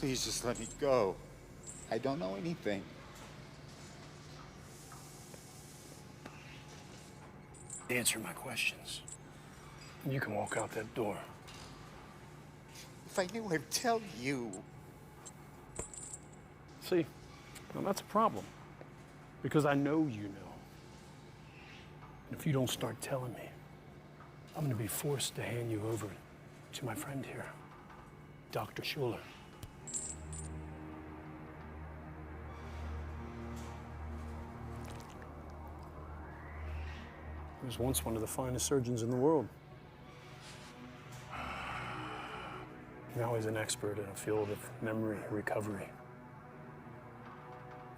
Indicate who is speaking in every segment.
Speaker 1: Please just let me go. I don't know anything.
Speaker 2: Answer my questions. You can walk out that door.
Speaker 1: If I knew, I'd tell you.
Speaker 2: See, now that's a problem. Because I know you know. And if you don't start telling me, I'm going to be forced to hand you over to my friend here, Dr. Schuler. He was once one of the finest surgeons in the world. Now he's an expert in a field of memory recovery.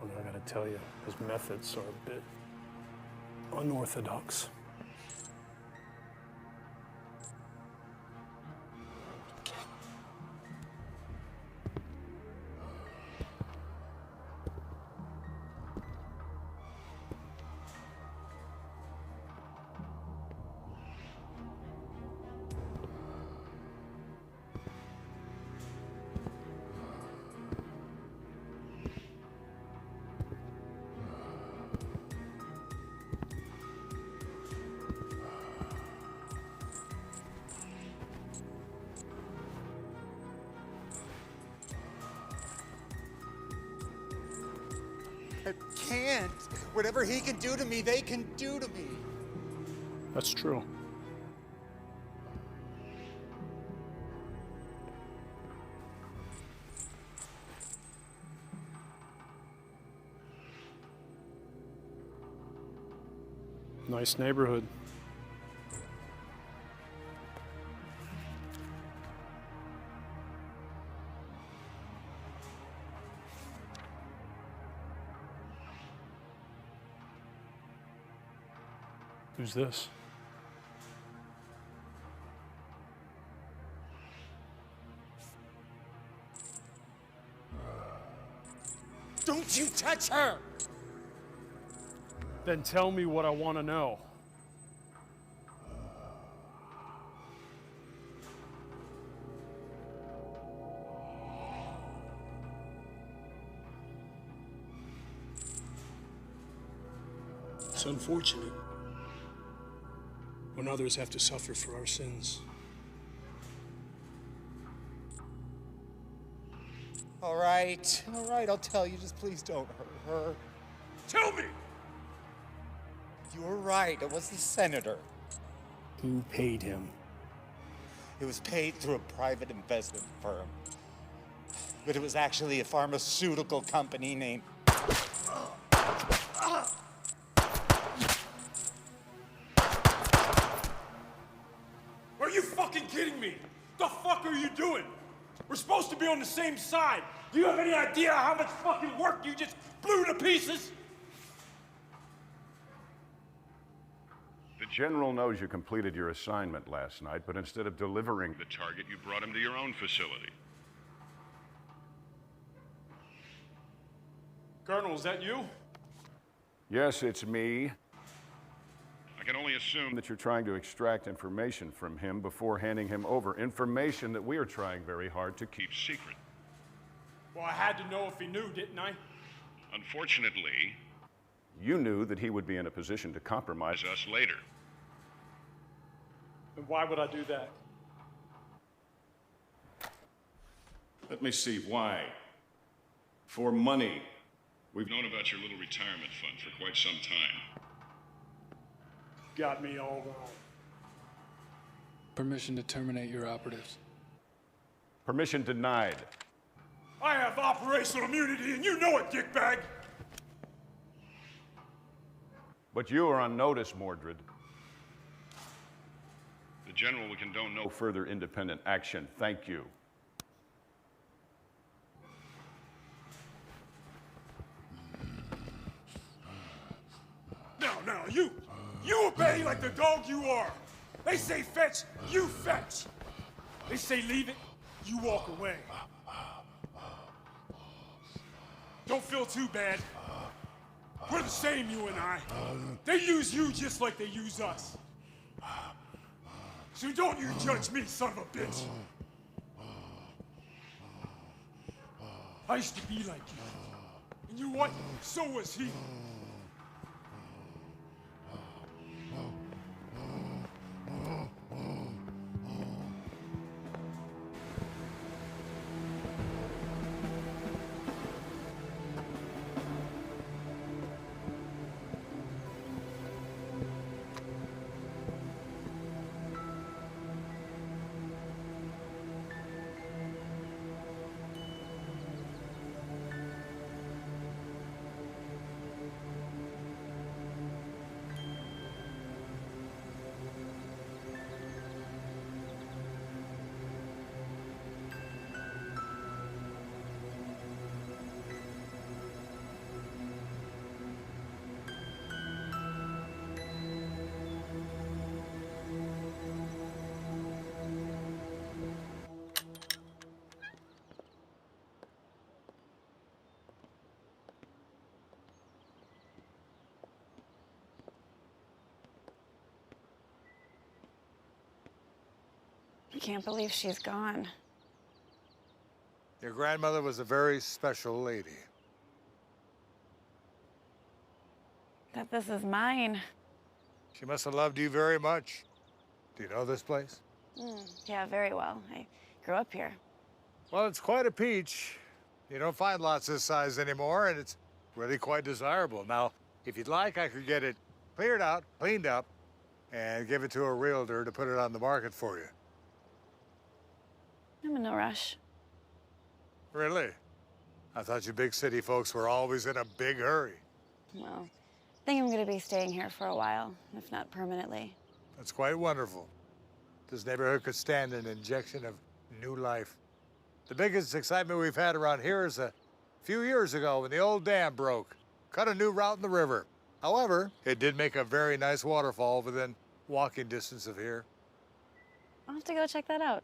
Speaker 2: And I gotta tell you, his methods are a bit unorthodox.
Speaker 1: I can't. Whatever he can do to me, they can do to me.
Speaker 2: That's true. Nice neighborhood. Who's this?
Speaker 1: Don't you touch her!
Speaker 2: Then tell me what I want to know. It's unfortunate when others have to suffer for our sins.
Speaker 1: All right, I'll tell you. Just please don't hurt her.
Speaker 2: Tell me!
Speaker 1: You were right. It was the senator.
Speaker 2: Who paid him?
Speaker 1: It was paid through a private investment firm. But it was actually a pharmaceutical company named...
Speaker 3: Are you fucking kidding me? The fuck are you doing? We're supposed to be on the same side. Do you have any idea how much fucking work you just blew to pieces?
Speaker 4: The General knows you completed your assignment last night, but instead of delivering the target, you brought him to your own facility.
Speaker 3: Colonel, is that you?
Speaker 4: Yes, it's me. I can only assume that you're trying to extract information from him before handing him over. Information that we are trying very hard to keep secret.
Speaker 3: Well, I had to know if he knew, didn't I?
Speaker 4: Unfortunately, you knew that he would be in a position to compromise us later.
Speaker 3: And why would I do that?
Speaker 4: Let me see, why? For money. We've known about your little retirement fund for quite some time.
Speaker 3: Got me all wrong.
Speaker 5: Permission to terminate your operatives.
Speaker 4: Permission denied.
Speaker 3: I have operational immunity, and you know it, dickbag!
Speaker 4: But you are on notice, Mordred. The General will condone no further independent action. Thank you.
Speaker 3: Now, you obey like the dog you are. They say fetch, you fetch. They say leave it, you walk away. Don't feel too bad. We're the same, you and I. They use you just like they use us. So don't you judge me, son of a bitch. I used to be like you. And you know what? So was he.
Speaker 6: I can't believe she's gone.
Speaker 7: Your grandmother was a very special lady.
Speaker 6: That this is mine.
Speaker 7: She must have loved you very much. Do you know this place?
Speaker 6: Yeah, very well. I grew up here.
Speaker 7: Well, it's quite a peach. You don't find lots this size anymore, and it's really quite desirable. Now, if you'd like, I could get it cleared out, cleaned up, and give it to a realtor to put it on the market for you.
Speaker 6: I'm in no rush.
Speaker 7: Really? I thought you big city folks were always in a big hurry.
Speaker 6: Well, I think I'm going to be staying here for a while, if not permanently.
Speaker 7: That's quite wonderful. This neighborhood could stand an injection of new life. The biggest excitement we've had around here is a few years ago when the old dam broke. Cut a new route in the river. However, it did make a very nice waterfall within walking distance of here.
Speaker 6: I'll have to go check that out.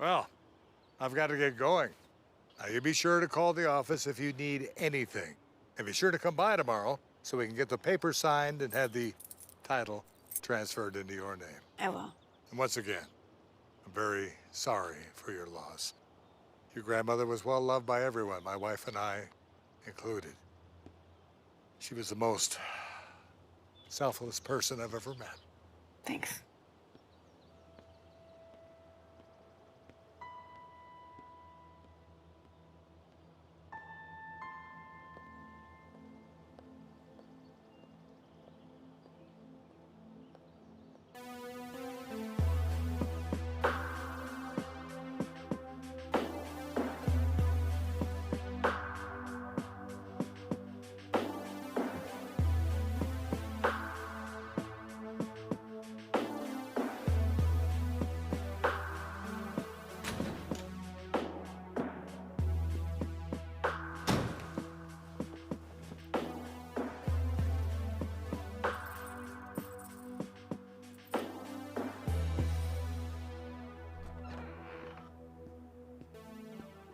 Speaker 7: Well, I've got to get going. Now, you be sure to call the office if you need anything. And be sure to come by tomorrow so we can get the paper signed and have the title transferred into your name.
Speaker 6: I will.
Speaker 7: And once again, I'm very sorry for your loss. Your grandmother was well loved by everyone, my wife and I included. She was the most selfless person I've ever met.
Speaker 6: Thanks.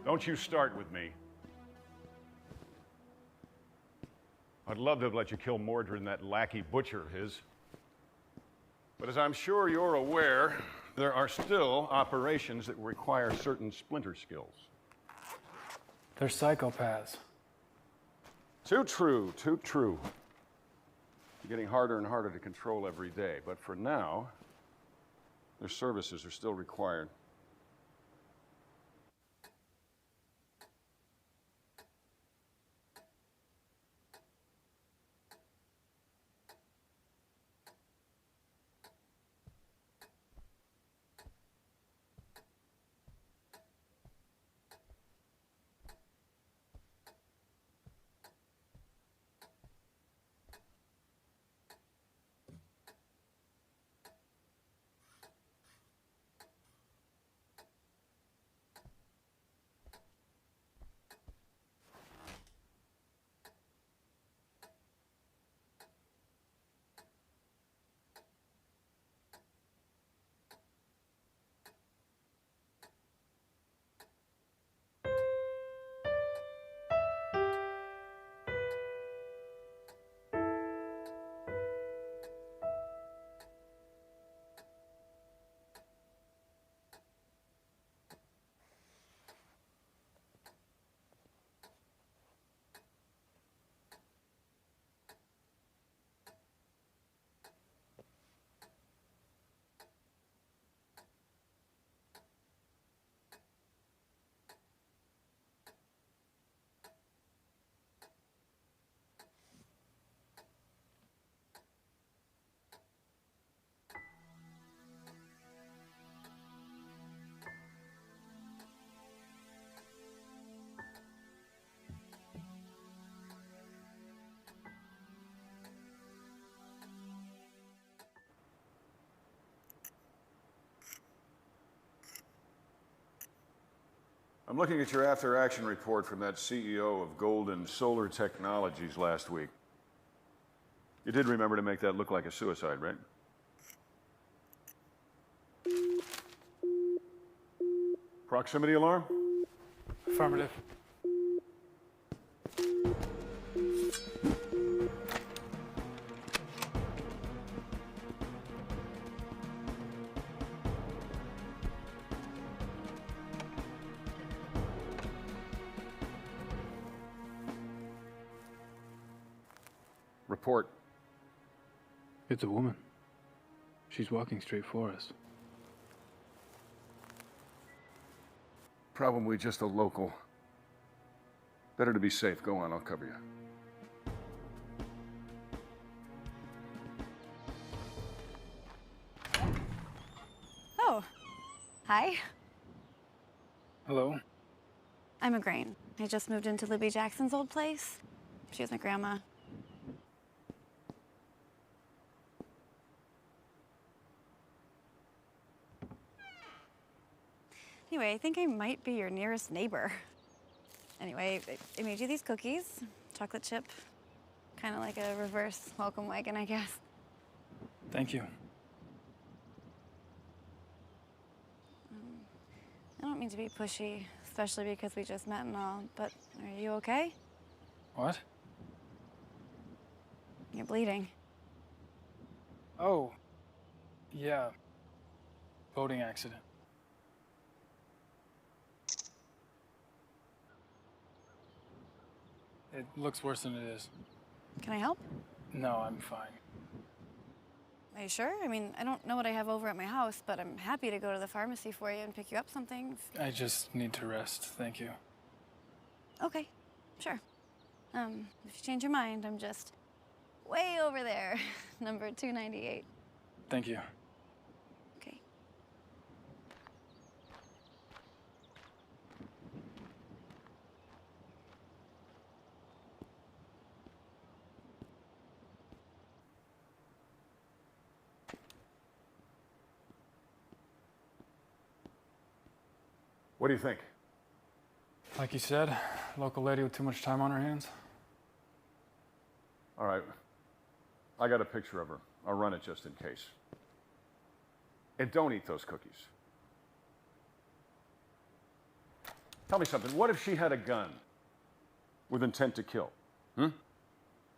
Speaker 4: Don't you start with me. I'd love to have let you kill Mordred and that lackey butcher of his. But as I'm sure you're aware, there are still operations that require certain splinter skills.
Speaker 5: They're psychopaths.
Speaker 4: Too true, too true. Getting harder and harder to control every day, but for now, their services are still required. I'm looking at your after-action report from that CEO of Golden Solar Technologies last week. You did remember to make that look like a suicide, right? Proximity alarm?
Speaker 5: Affirmative.
Speaker 4: Report.
Speaker 5: It's a woman. She's walking straight for us.
Speaker 4: Probably just a local. Better to be safe. Go on, I'll cover you.
Speaker 6: Oh, hi.
Speaker 5: Hello?
Speaker 6: I'm Igraine. I just moved into Libby Jackson's old place. She was my grandma. Anyway, I think I might be your nearest neighbor. Anyway, I made you these cookies, chocolate chip, kind of like a reverse welcome wagon, I guess.
Speaker 5: Thank you.
Speaker 6: I don't mean to be pushy, especially because we just met and all, but are you okay?
Speaker 5: What?
Speaker 6: You're bleeding.
Speaker 5: Oh. Yeah. Boating accident. It looks worse than it is.
Speaker 6: Can I help?
Speaker 5: No, I'm fine.
Speaker 6: Are you sure? I mean, I don't know what I have over at my house, but I'm happy to go to the pharmacy for you and pick you up something.
Speaker 5: I just need to rest, thank you.
Speaker 6: Okay, sure. If you change your mind, I'm just way over there, number 298.
Speaker 5: Thank you.
Speaker 6: Okay.
Speaker 4: What do you think?
Speaker 5: Like you said, local lady with too much time on her hands.
Speaker 4: All right. I got a picture of her. I'll run it just in case. And don't eat those cookies. Tell me something. What if she had a gun with intent to kill? What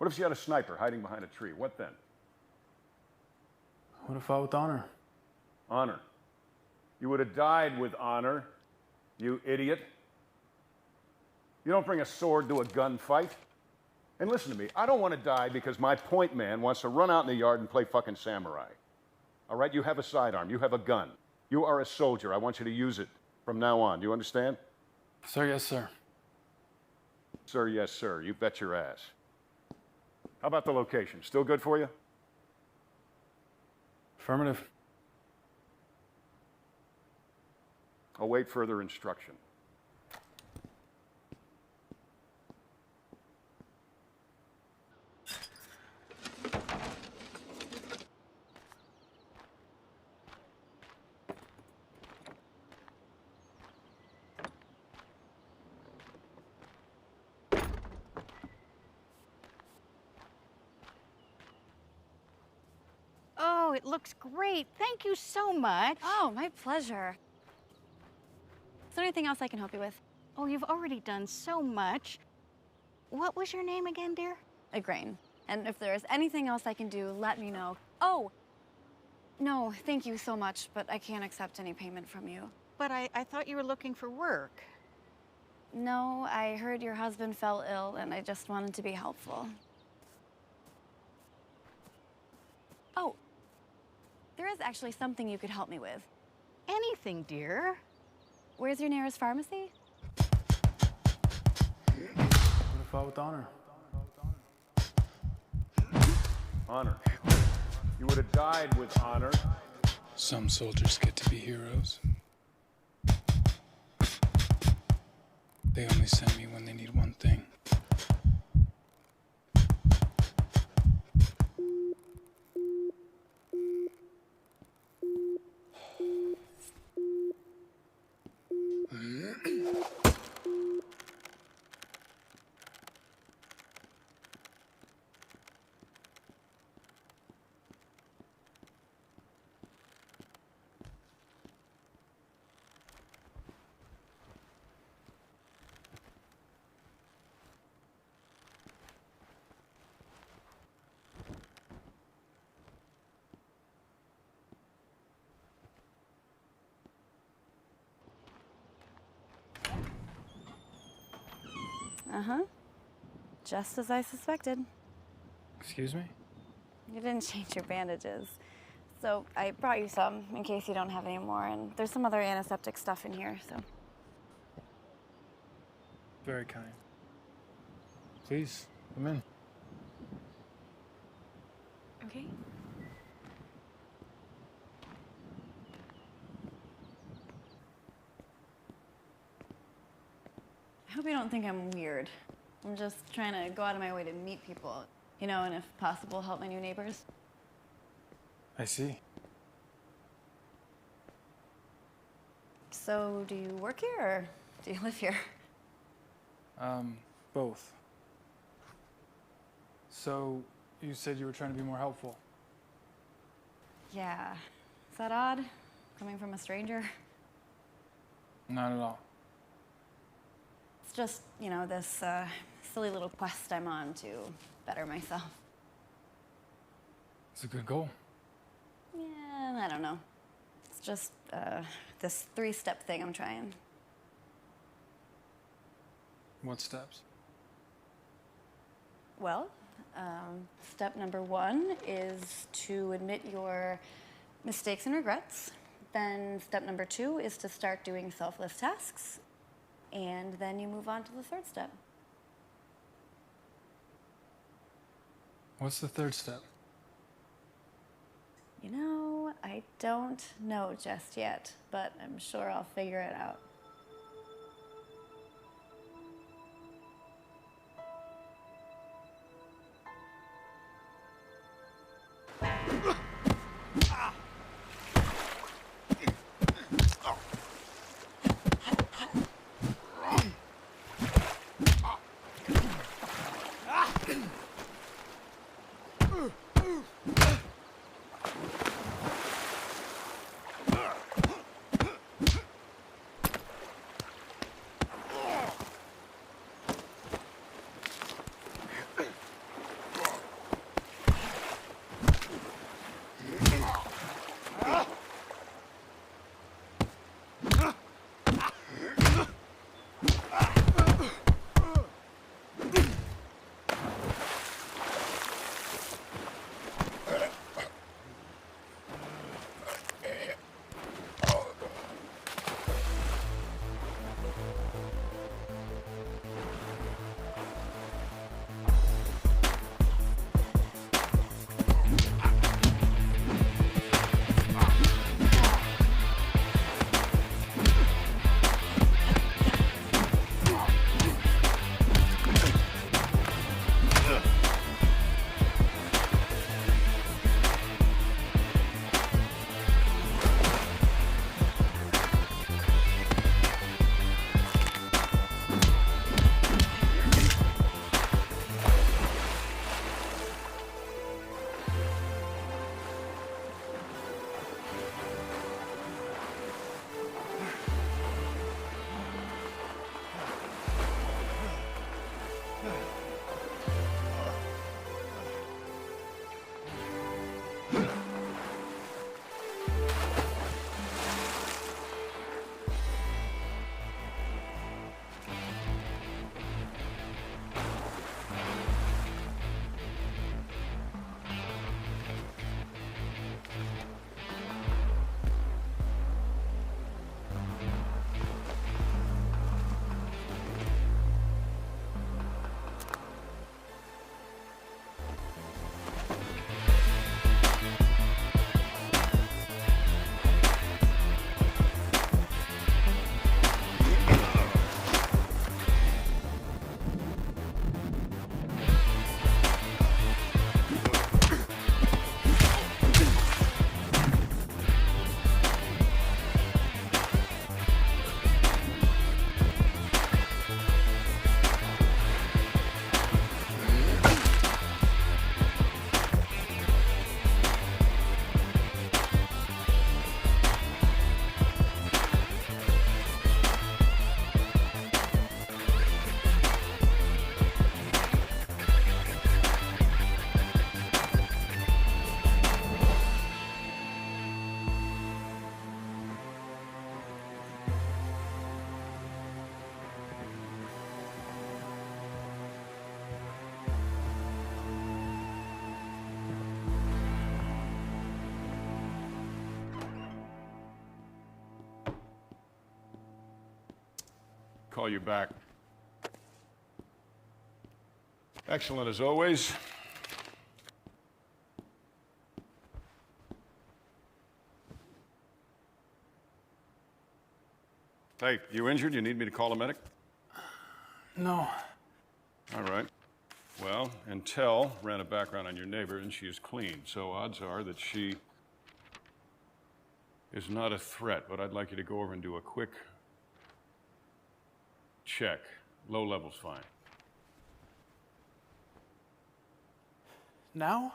Speaker 4: if she had a sniper hiding behind a tree? What then?
Speaker 5: Would have fought with honor.
Speaker 4: Honor. You would have died with honor, you idiot. You don't bring a sword to a gunfight. And listen to me, I don't want to die because my point man wants to run out in the yard and play fucking samurai. All right, you have a sidearm, you have a gun. You are a soldier. I want you to use it from now on. Do you understand?
Speaker 5: Sir, yes, sir.
Speaker 4: Sir, yes, sir. You bet your ass. How about the location? Still good for you?
Speaker 5: Affirmative.
Speaker 4: Await further instruction.
Speaker 8: Oh, it looks great. Thank you so much.
Speaker 6: Oh, my pleasure. Is there anything else I can help you with?
Speaker 8: Oh, you've already done so much. What was your name again, dear?
Speaker 6: Igraine. And if there's anything else I can do, let me know. Oh! No, thank you so much, but I can't accept any payment from you.
Speaker 8: But I thought you were looking for work.
Speaker 6: No, I heard your husband fell ill, and I just wanted to be helpful. Oh, there is actually something you could help me with.
Speaker 8: Anything, dear.
Speaker 6: Where's your nearest pharmacy?
Speaker 5: Would have fought with honor.
Speaker 4: Honor. You would have died with honor.
Speaker 5: Some soldiers get to be heroes. They only send me when they need one thing.
Speaker 6: Uh-huh. Just as I suspected.
Speaker 5: Excuse me?
Speaker 6: You didn't change your bandages. So I brought you some in case you don't have any more, and there's some other antiseptic stuff in here, so.
Speaker 5: Very kind. Please, come in.
Speaker 6: Okay. I hope you don't think I'm weird. I'm just trying to go out of my way to meet people, you know, and if possible, help my new neighbors.
Speaker 5: I see.
Speaker 6: So, do you work here or do you live here?
Speaker 5: Both. So, you said you were trying to be more helpful.
Speaker 6: Yeah. Is that odd? Coming from a stranger?
Speaker 5: Not at all.
Speaker 6: It's just, you know, this silly little quest I'm on to better myself.
Speaker 5: It's a good goal.
Speaker 6: Yeah, I don't know. It's just this 3-step thing I'm trying.
Speaker 5: What steps?
Speaker 6: Well, Step number 1 is to admit your mistakes and regrets. Then step number 2 is to start doing selfless tasks. And then you move on to the 3rd step.
Speaker 5: What's the 3rd step?
Speaker 6: You know, I don't know just yet, but I'm sure I'll figure it out.
Speaker 4: Call you back. Excellent as always. Hey, you injured? You need me to call a medic?
Speaker 5: No.
Speaker 4: All right. Well, Intel ran a background on your neighbor, and she is clean, so odds are that she is not a threat, but I'd like you to go over and do a quick check. Low level's fine.
Speaker 5: Now?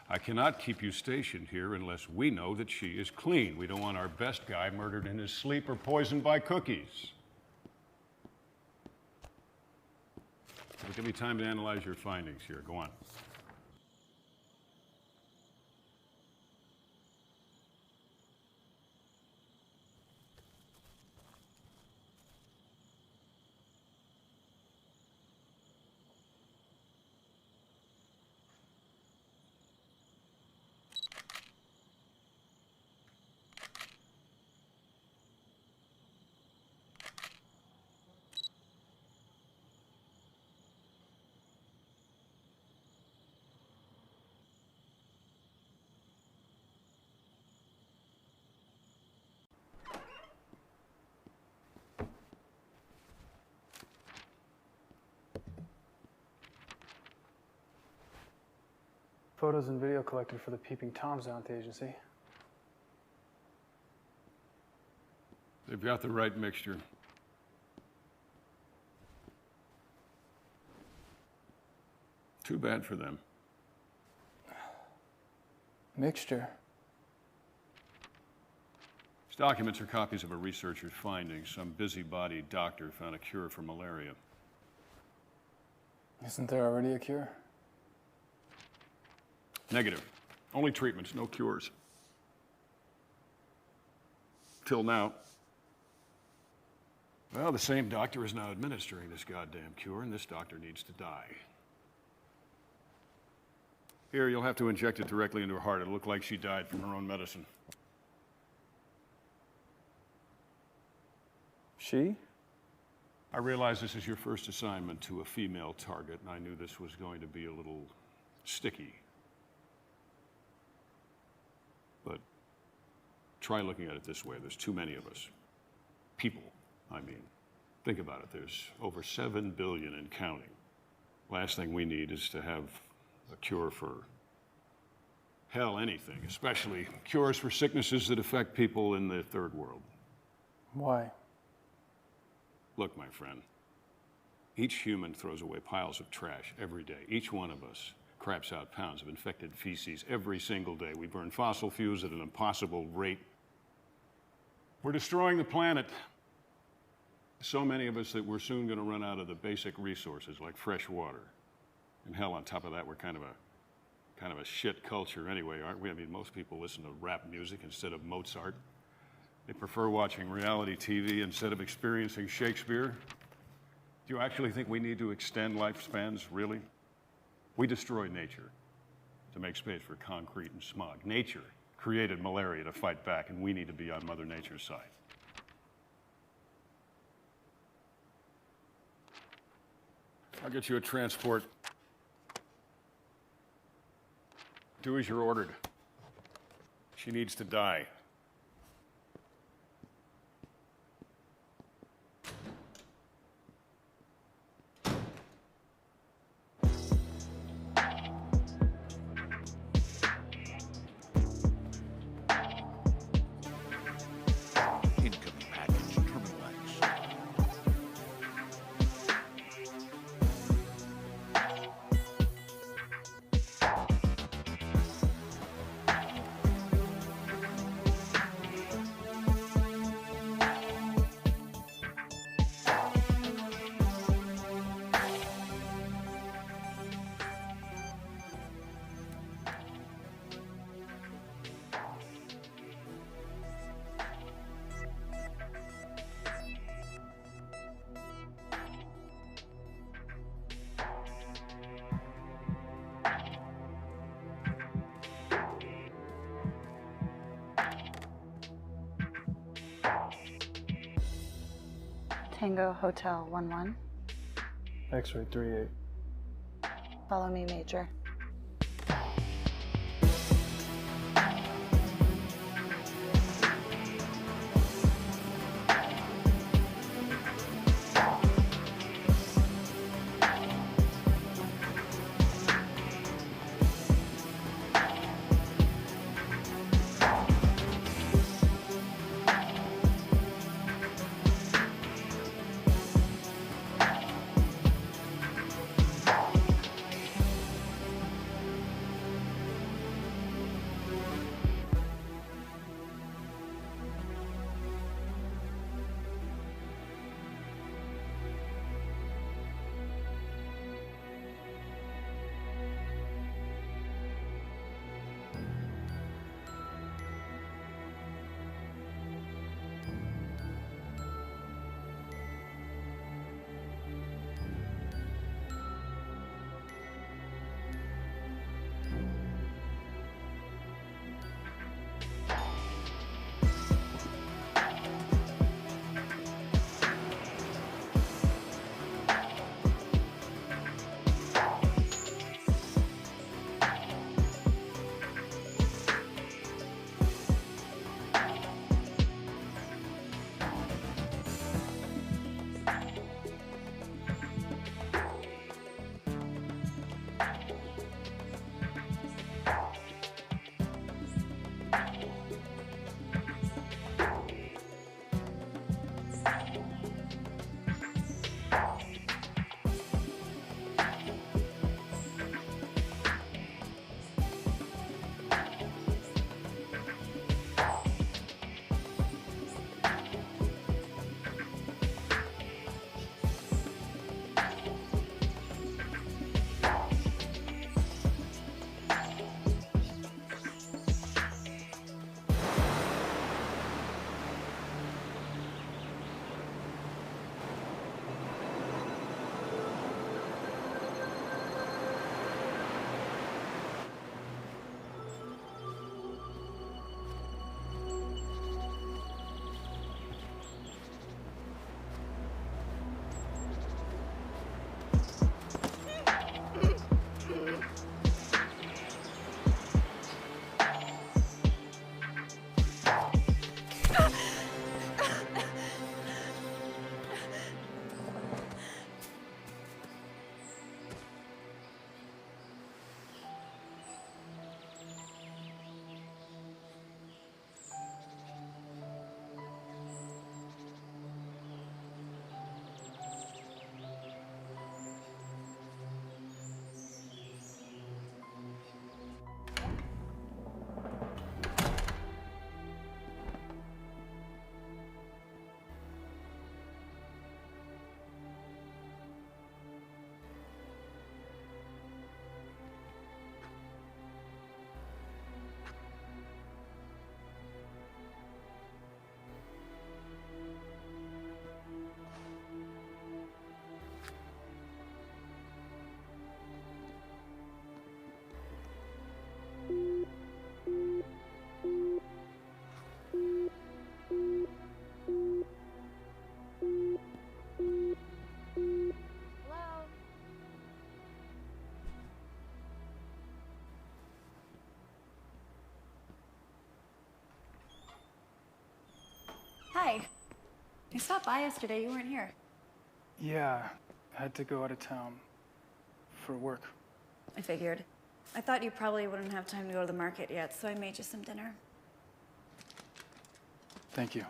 Speaker 4: I cannot keep you stationed here unless we know that she is clean. We don't want our best guy murdered in his sleep or poisoned by cookies. It'll give me time to analyze your findings here. Go on.
Speaker 5: Photos and video collected for the Peeping Tom Zant agency.
Speaker 4: They've got the right mixture. Too bad for them.
Speaker 5: Mixture?
Speaker 4: These documents are copies of a researcher's findings. Some busybody doctor found a cure for malaria.
Speaker 5: Isn't there already a cure?
Speaker 4: Negative. Only treatments, no cures. Till now. Well, the same doctor is now administering this goddamn cure, and this doctor needs to die. Here, you'll have to inject it directly into her heart. It'll look like she died from her own medicine.
Speaker 5: She?
Speaker 4: I realize this is your first assignment to a female target, and I knew this was going to be a little sticky. But try looking at it this way. There's too many of us. People, I mean. Think about it. There's over 7 billion and counting. Last thing we need is to have a cure for, hell, anything, especially cures for sicknesses that affect people in the third world.
Speaker 5: Why?
Speaker 4: Look, my friend, each human throws away piles of trash every day. Each one of us craps out pounds of infected feces every single day. We burn fossil fuels at an impossible rate. We're destroying the planet. So many of us that we're soon going to run out of the basic resources like fresh water. And hell, on top of that, we're kind of a shit culture anyway, aren't we? I mean, most people listen to rap music instead of Mozart. They prefer watching reality TV instead of experiencing Shakespeare. Do you actually think we need to extend lifespans, really? We destroy nature to make space for concrete and smog. Nature created malaria to fight back, and we need to be on Mother Nature's side. I'll get you a transport. Do as you're ordered. She needs to die.
Speaker 9: Incoming package, Terminal X.
Speaker 10: Tango Hotel 11.
Speaker 5: X-ray 38.
Speaker 10: Follow me, Major.
Speaker 6: Hi. I stopped by yesterday. You weren't here.
Speaker 5: Yeah, I had to go out of town for work.
Speaker 6: I figured. I thought you probably wouldn't have time to go to the market yet, so I made you some dinner.
Speaker 5: Thank you.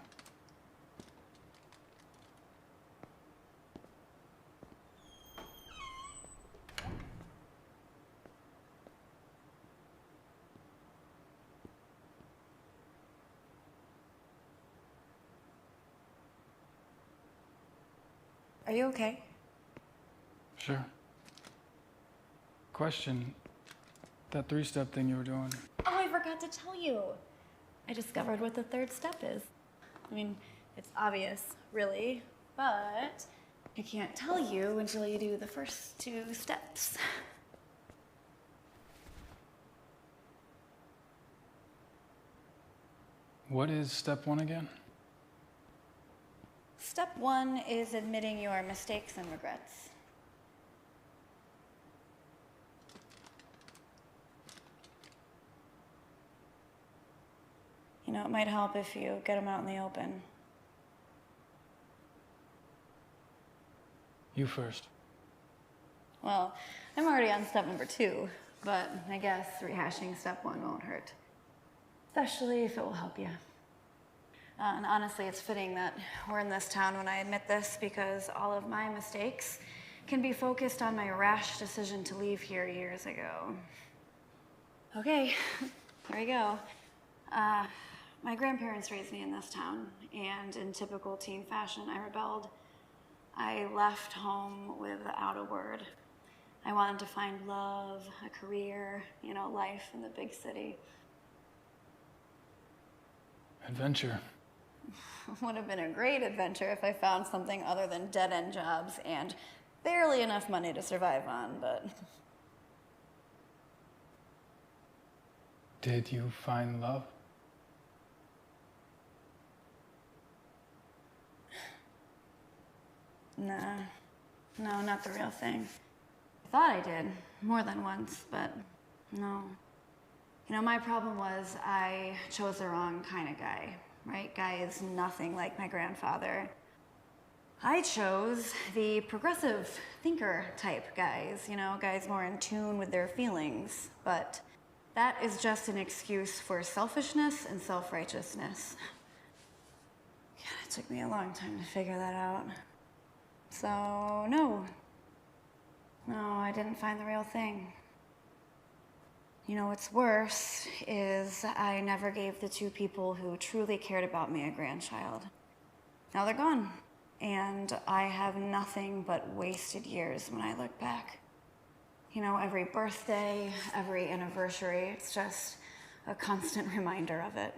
Speaker 6: Are you okay?
Speaker 5: Sure. Question, that three-step thing you were doing,
Speaker 6: Oh, I forgot to tell you. I discovered what the third step is. I mean, it's obvious, really, but I can't tell you until you do the first two steps.
Speaker 5: what is step one again?
Speaker 6: Step one is admitting your mistakes and regrets. You know, it might help if you get them out in the open.
Speaker 5: You first.
Speaker 6: Well, I'm already on step number 2, but I guess rehashing step 1 won't hurt. Especially if it will help you. And honestly, it's fitting that we're in this town when I admit this, because all of my mistakes can be focused on my rash decision to leave here years ago. Okay, here we go. My grandparents raised me in this town, and in typical teen fashion, I rebelled. I left home without a word. I wanted to find love, a career, you know, life in the big city.
Speaker 5: Adventure.
Speaker 6: Would have been a great adventure if I found something other than dead-end jobs and barely enough money to survive on, but...
Speaker 5: Did you find love?
Speaker 6: Nah, no, not the real thing. I thought I did, more than once, but no. You know, my problem was I chose the wrong kind of guy, right? Guy is nothing like my grandfather. I chose the progressive thinker type guys, you know, guys more in tune with their feelings, but that is just an excuse for selfishness and self-righteousness. God, it took me a long time to figure that out. So, no, I didn't find the real thing. You know, what's worse is I never gave the 2 people who truly cared about me a grandchild. Now they're gone, and I have nothing but wasted years when I look back. You know, every birthday, every anniversary, it's just a constant reminder of it.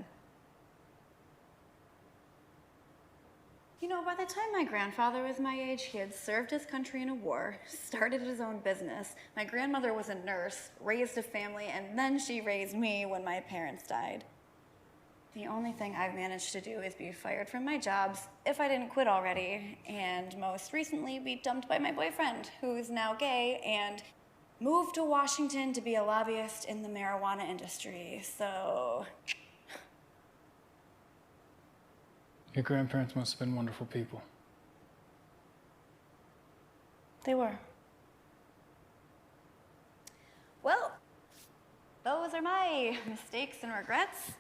Speaker 6: You know, by the time my grandfather was my age, he had served his country in a war, started his own business. My grandmother was a nurse, raised a family, and then she raised me when my parents died. The only thing I've managed to do is be fired from my jobs, if I didn't quit already, and most recently be dumped by my boyfriend, who is now gay, and moved to Washington to be a lobbyist in the marijuana industry, so...
Speaker 5: Your grandparents must have been wonderful people.
Speaker 6: They were. Well, those are my mistakes and regrets.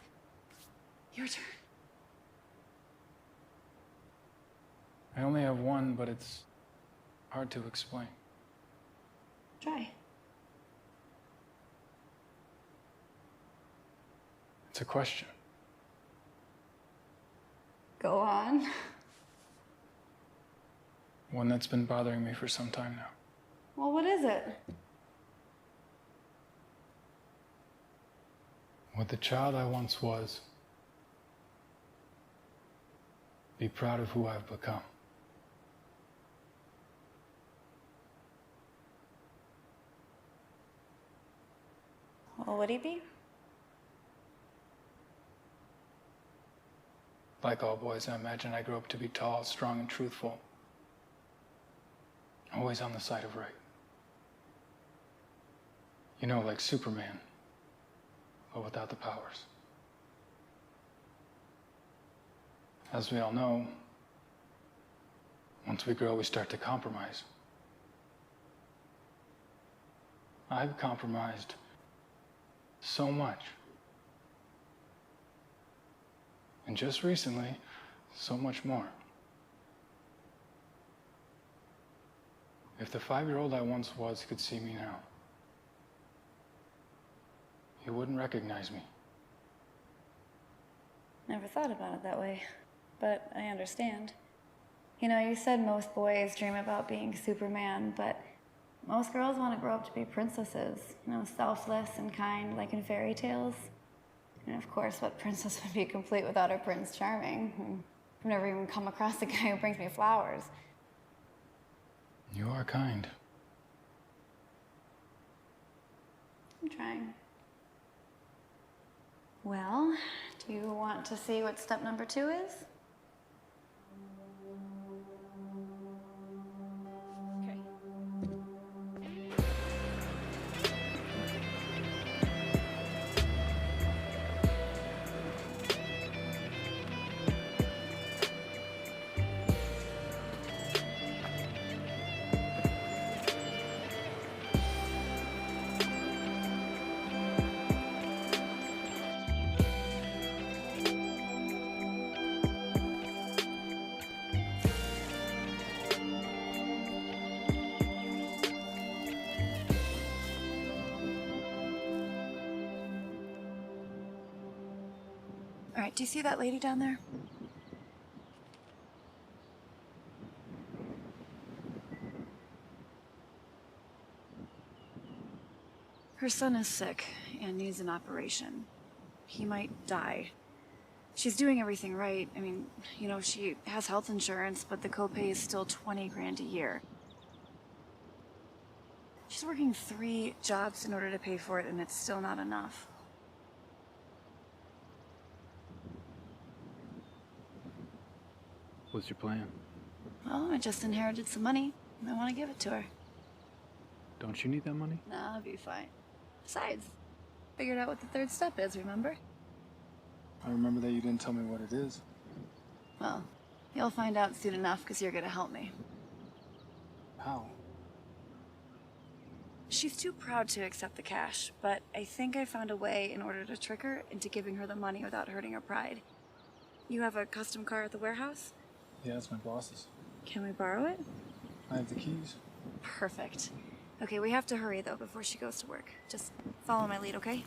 Speaker 6: Your turn.
Speaker 5: I only have one, but it's hard to explain.
Speaker 6: Try.
Speaker 5: It's a question.
Speaker 6: Go on.
Speaker 5: One that's been bothering me for some time now.
Speaker 6: Well, what is it?
Speaker 5: Would the child I once was be proud of who I've become?
Speaker 6: Well, would he be?
Speaker 5: Like all boys, I imagine I grew up to be tall, strong, and truthful. Always on the side of right. You know, like Superman, but without the powers. As we all know, once we grow, we start to compromise. I've compromised so much. And just recently, so much more. If the 5-year-old I once was could see me now, he wouldn't recognize me.
Speaker 6: Never thought about it that way, but I understand. You know, you said most boys dream about being Superman, but most girls want to grow up to be princesses, you know, selfless and kind like in fairy tales. And of course, what princess would be complete without her Prince Charming? I've never even come across a guy who brings me flowers.
Speaker 5: You are kind.
Speaker 6: I'm trying. Well, do you want to see what step number 2 is? Okay. All right, do you see that lady down there? Her son is sick and needs an operation. He might die. She's doing everything right. I mean, you know, she has health insurance, but the copay is still 20 grand a year. She's working 3 jobs in order to pay for it, and it's still not enough.
Speaker 5: What's your plan?
Speaker 6: Well, I just inherited some money. I want to give it to her.
Speaker 5: Don't you need that money?
Speaker 6: Nah, I'll be fine. Besides, figured out what the 3rd step is, remember?
Speaker 5: I remember that you didn't tell me what it is.
Speaker 6: Well, you'll find out soon enough because you're gonna help me.
Speaker 5: How?
Speaker 6: She's too proud to accept the cash, but I think I found a way in order to trick her into giving her the money without hurting her pride. You have a custom car at the warehouse?
Speaker 5: Yeah, it's my boss's.
Speaker 6: Can we borrow it?
Speaker 5: I have the keys.
Speaker 6: Perfect. Okay, we have to hurry though before she goes to work. Just follow my lead, okay?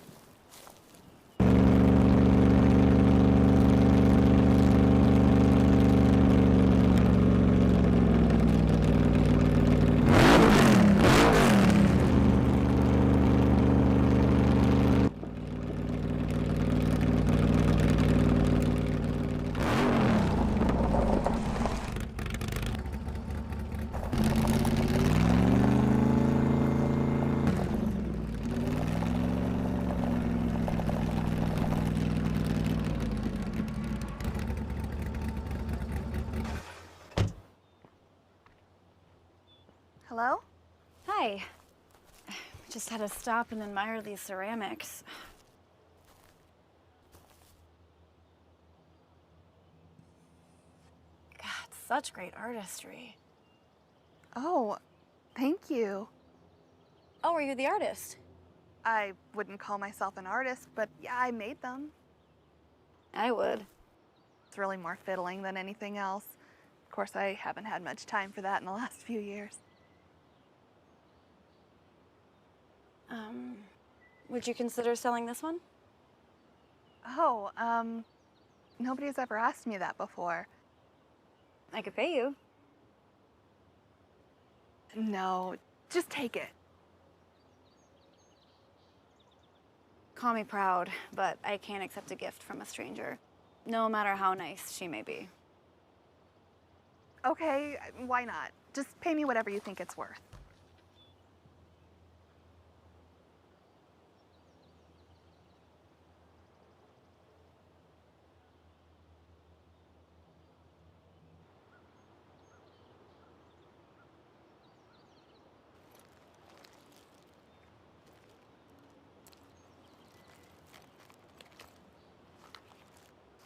Speaker 10: Hello?
Speaker 6: Hi. Just had to stop and admire these ceramics. God, such great artistry.
Speaker 10: Oh, thank you.
Speaker 6: Oh, are you the artist?
Speaker 10: I wouldn't call myself an artist, but yeah, I made them.
Speaker 6: I would.
Speaker 10: It's really more fiddling than anything else. Of course, I haven't had much time for that in the last few years.
Speaker 6: Would you consider selling this one?
Speaker 10: Oh, nobody's ever asked me that before.
Speaker 6: I could pay you.
Speaker 10: No, just take it.
Speaker 6: Call me proud, but I can't accept a gift from a stranger, no matter how nice she may be.
Speaker 10: Okay, why not? Just pay me whatever you think it's worth.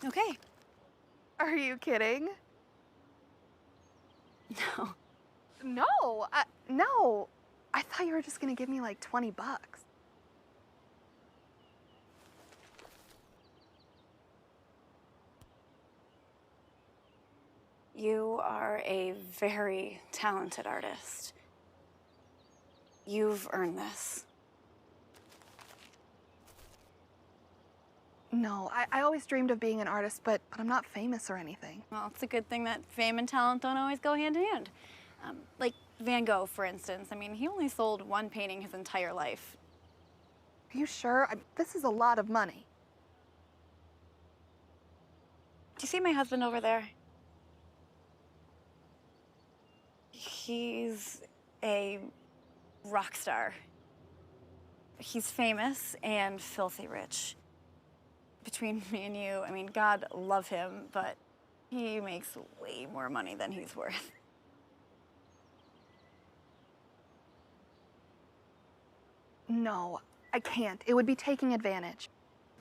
Speaker 6: Okay.
Speaker 10: Are you kidding?
Speaker 6: No.
Speaker 10: No, no. I thought you were just gonna give me like 20 bucks.
Speaker 6: You are a very talented artist. You've earned this.
Speaker 10: No, I always dreamed of being an artist, but I'm not famous or anything.
Speaker 6: Well, it's a good thing that fame and talent don't always go hand in hand. Like Van Gogh, for instance. I mean, he only sold one painting his entire life.
Speaker 10: Are you sure? This is a lot of money.
Speaker 6: Do you see my husband over there? He's a rock star. He's famous and filthy rich. Between me and you, I mean, God love him, but he makes way more money than he's worth.
Speaker 10: No, I can't. It would be taking advantage.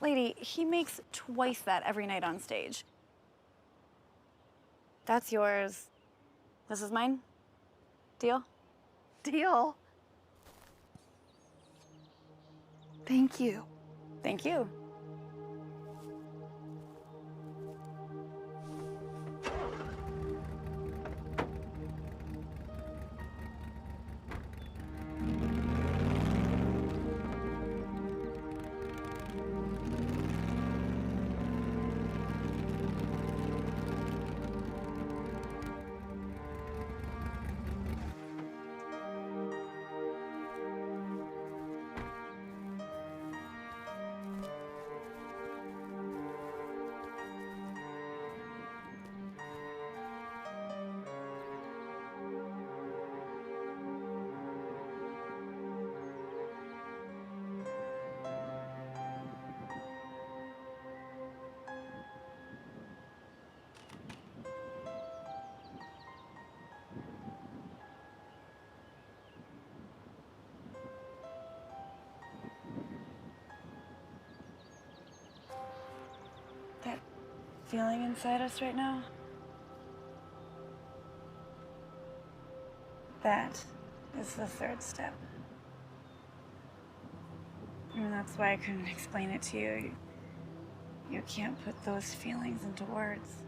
Speaker 6: Lady, he makes twice that every night on stage. That's yours. This is mine. Deal?
Speaker 10: Deal. Thank you.
Speaker 6: Thank you. That feeling inside us right now? That is the third step. And that's why I couldn't explain it to you. You can't put those feelings into words.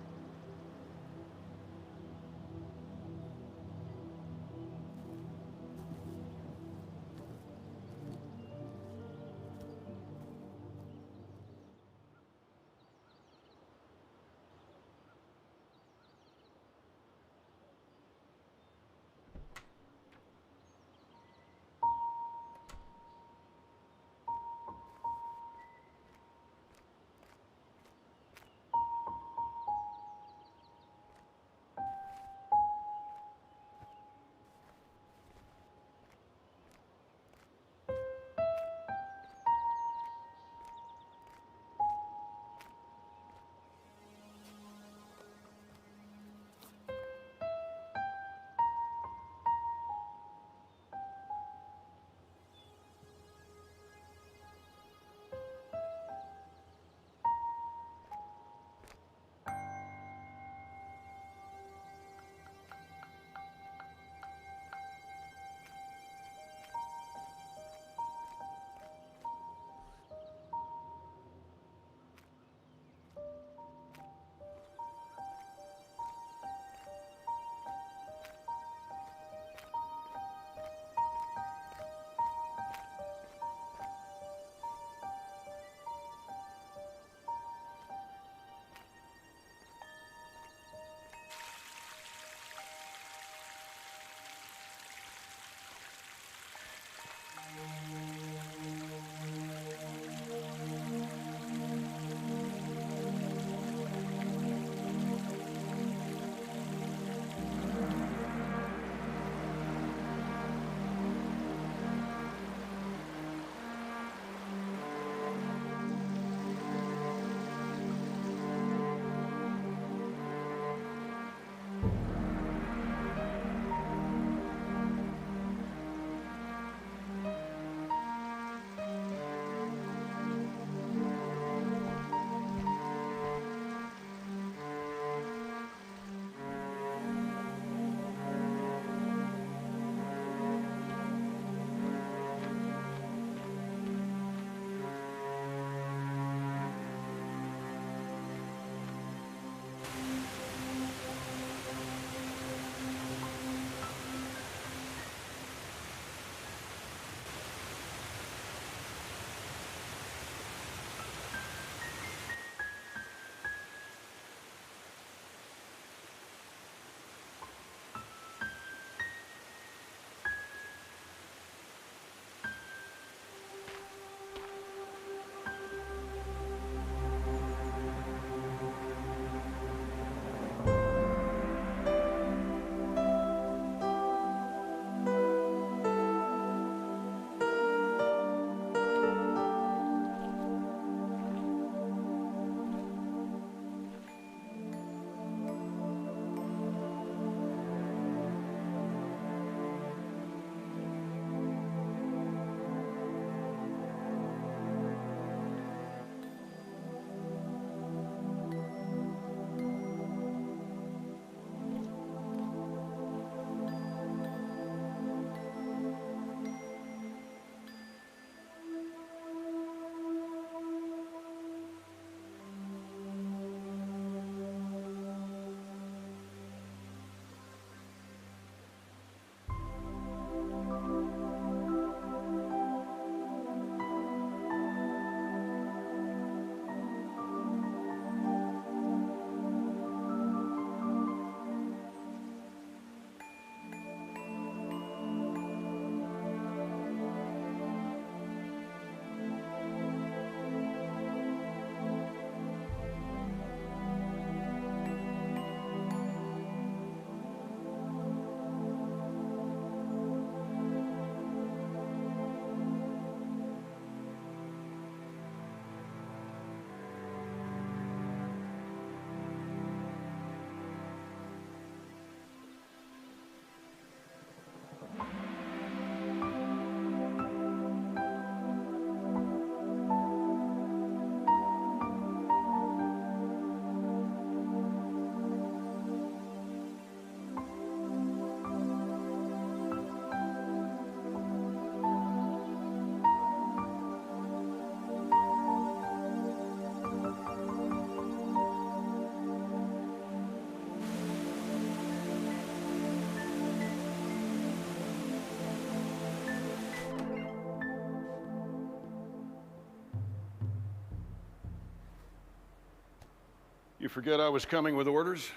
Speaker 4: forget I was coming with orders?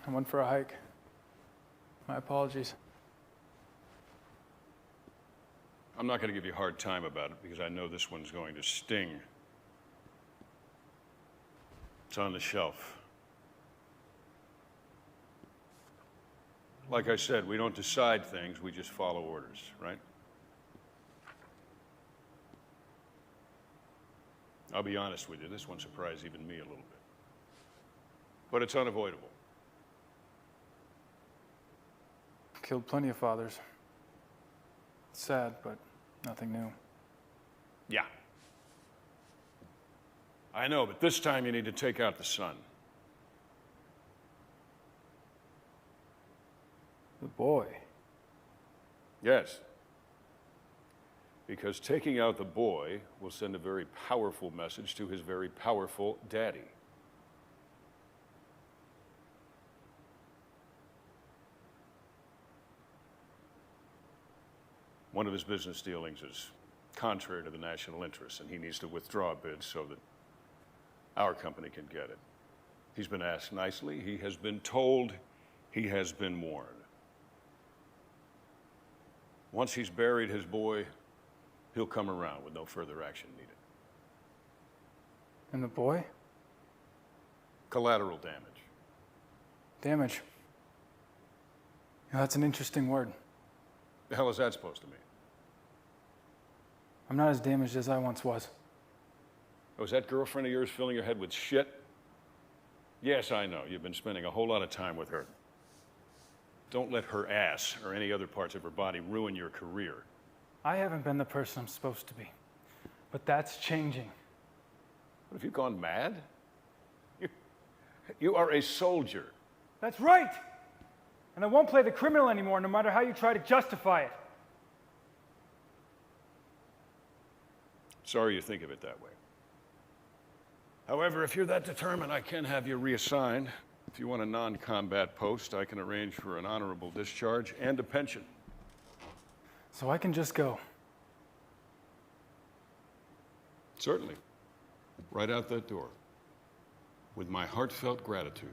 Speaker 5: I went for a hike. My apologies.
Speaker 4: I'm not going to give you a hard time about it because I know this one's going to sting. It's on the shelf. Like I said, we don't decide things, we just follow orders, right? I'll be honest with you, this one surprised even me a little bit. But it's unavoidable.
Speaker 5: Killed plenty of fathers. It's sad, but nothing new.
Speaker 4: Yeah. I know, but this time you need to take out the son.
Speaker 5: The boy.
Speaker 4: Yes. Because taking out the boy will send a very powerful message to his very powerful daddy. One of his business dealings is contrary to the national interest, and he needs to withdraw a bid so that our company can get it. He's been asked nicely, he has been told, he has been warned. Once he's buried his boy, he'll come around with no further action needed.
Speaker 5: And the boy?
Speaker 4: Collateral damage.
Speaker 5: Damage. Yeah, that's an interesting word.
Speaker 4: The hell is that supposed to mean?
Speaker 5: I'm not as damaged as I once was.
Speaker 4: Oh, is that girlfriend of yours filling your head with shit? Yes, I know. You've been spending a whole lot of time with her. Don't let her ass or any other parts of her body ruin your career.
Speaker 5: I haven't been the person I'm supposed to be. But that's changing.
Speaker 4: What, have you gone mad? You are a soldier.
Speaker 5: That's right! And I won't play the criminal anymore, no matter how you try to justify it.
Speaker 4: Sorry you think of it that way. However, if you're that determined, I can have you reassigned. If you want a non-combat post, I can arrange for an honorable discharge and a pension.
Speaker 5: So I can just go.
Speaker 4: Certainly. Right out that door. With my heartfelt gratitude.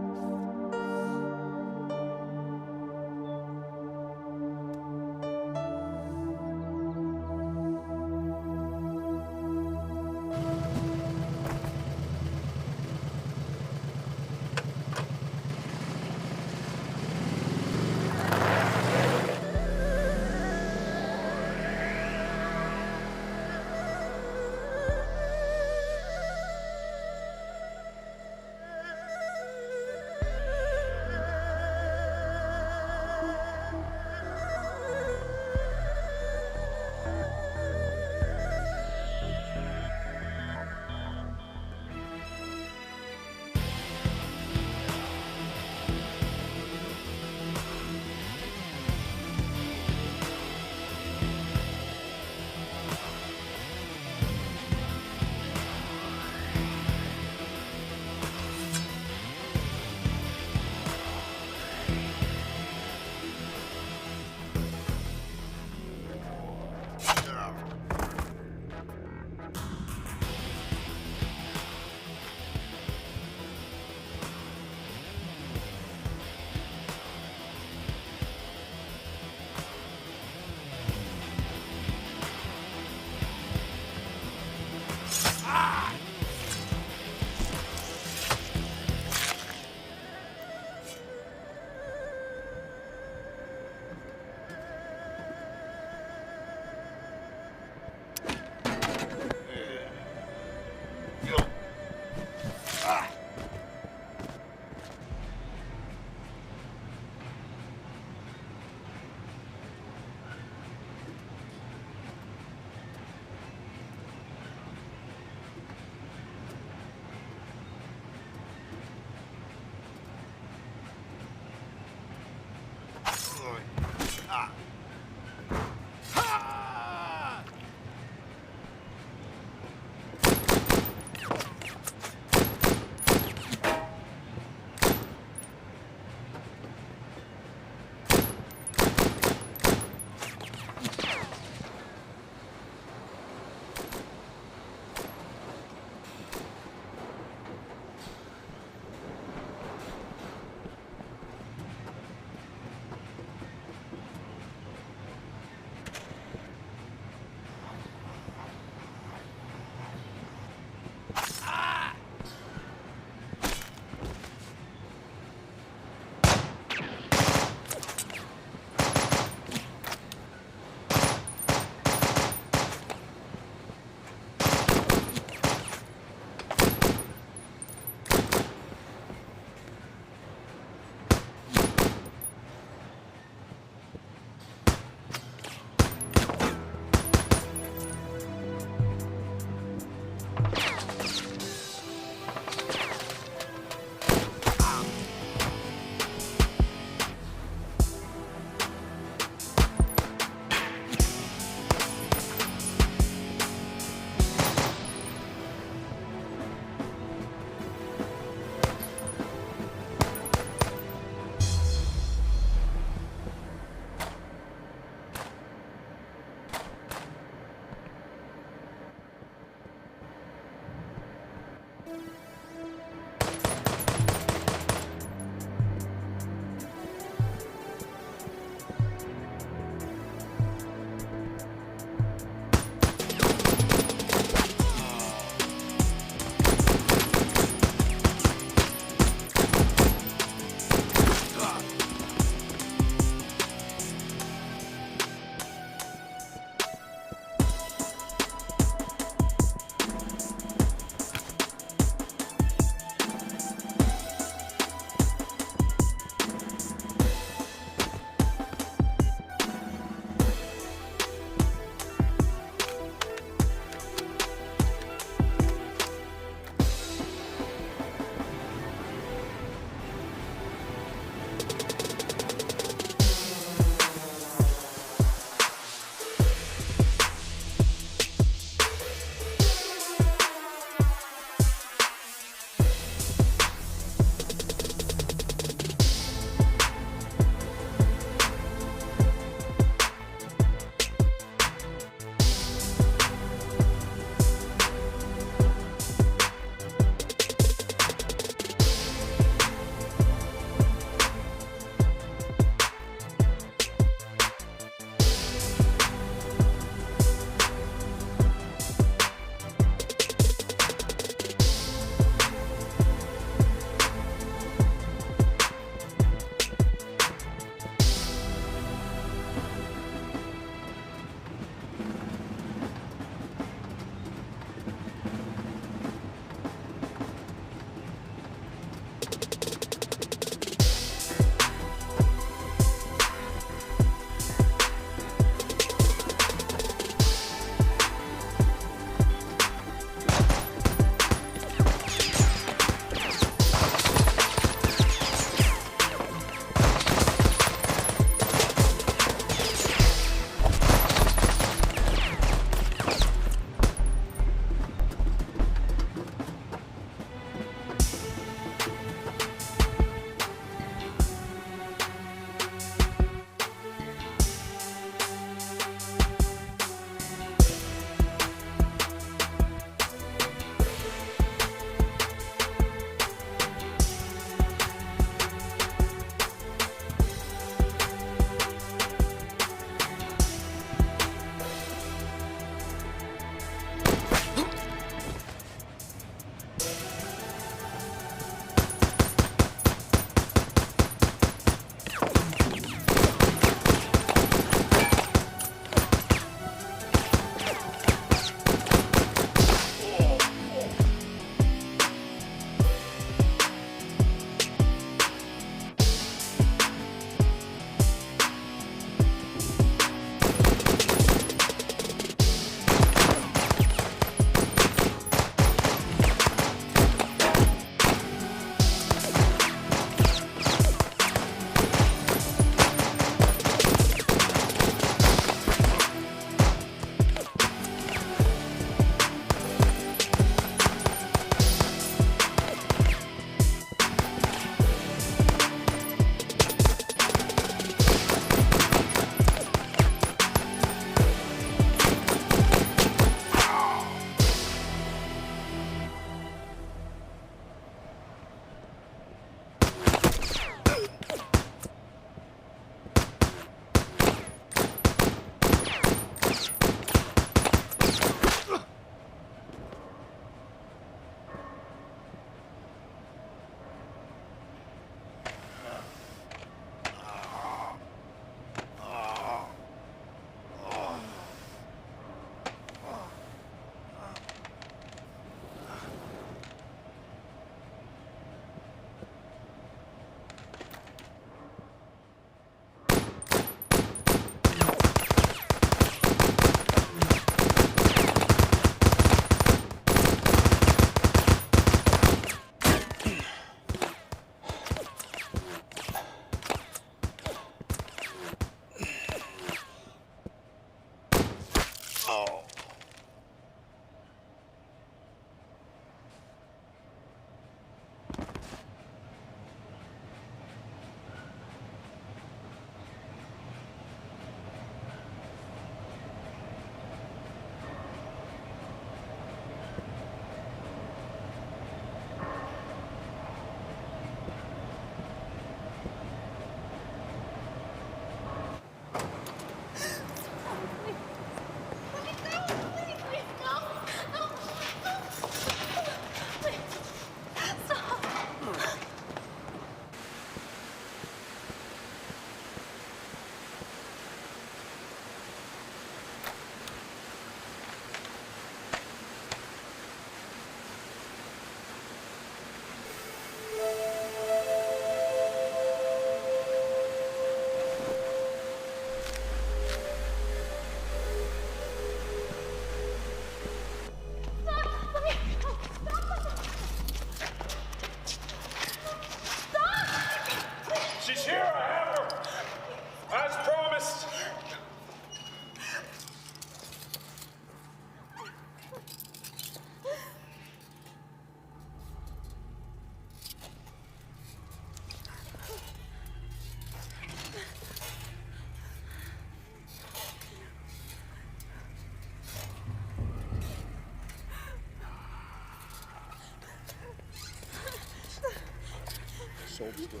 Speaker 2: just hold still.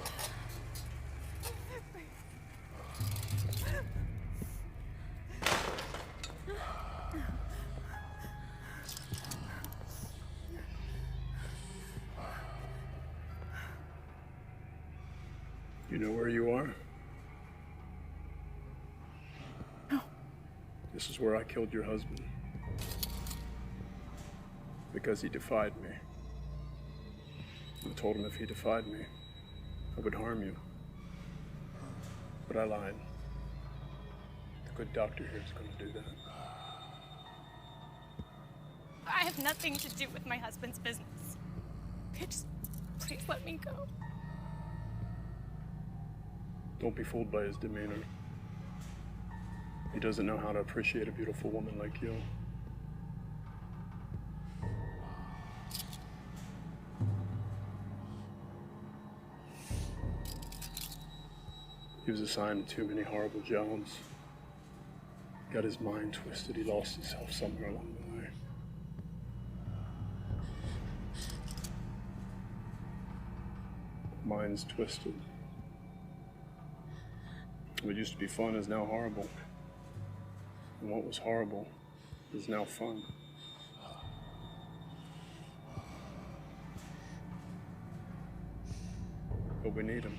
Speaker 2: You know where you are?
Speaker 8: No.
Speaker 2: This is where I killed your husband. Because he defied me. I told him if he defied me, I would harm you. But I lied. The good doctor here is going to do that.
Speaker 8: I have nothing to do with my husband's business. Just please let me go.
Speaker 2: Don't be fooled by his demeanor. He doesn't know how to appreciate a beautiful woman like you. He was assigned too many horrible jobs. Got his mind twisted. He lost himself somewhere along the way. Mind's twisted. What used to be fun is now horrible. And what was horrible is now fun. But we need him.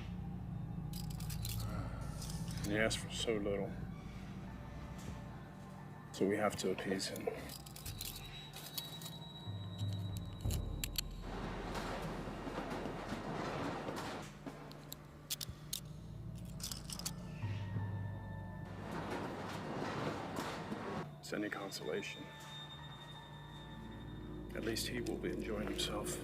Speaker 2: And he asked for so little. So we have to appease him. It's any consolation. At least he will be enjoying himself.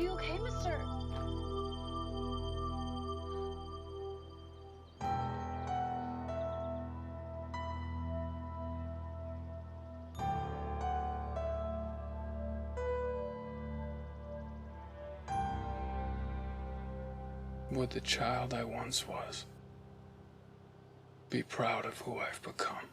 Speaker 11: you okay, mister?
Speaker 12: Would the child I once was be proud of who I've become?